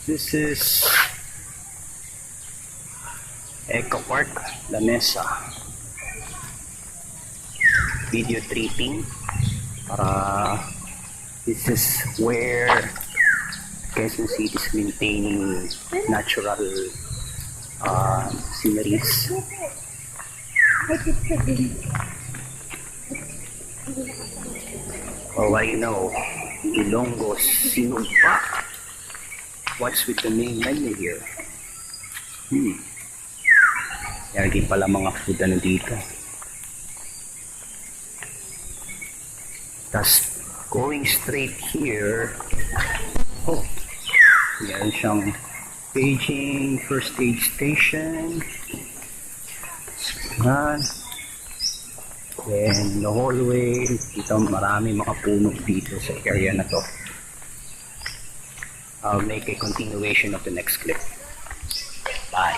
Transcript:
This is Eco Park, La Mesa. Video tripping. This is where Quezon City is maintaining natural sceneries. Oh, I know. Ilonggo's Sinumpa. What's with the main menu here? Yan din pala mga food ano dito. Tapos, going straight here, oh, yan siyang Beijing First Aid Station. Yan. Then, the hallway, dito marami mga puno dito sa area na to. I'll make a continuation of the next clip. Bye.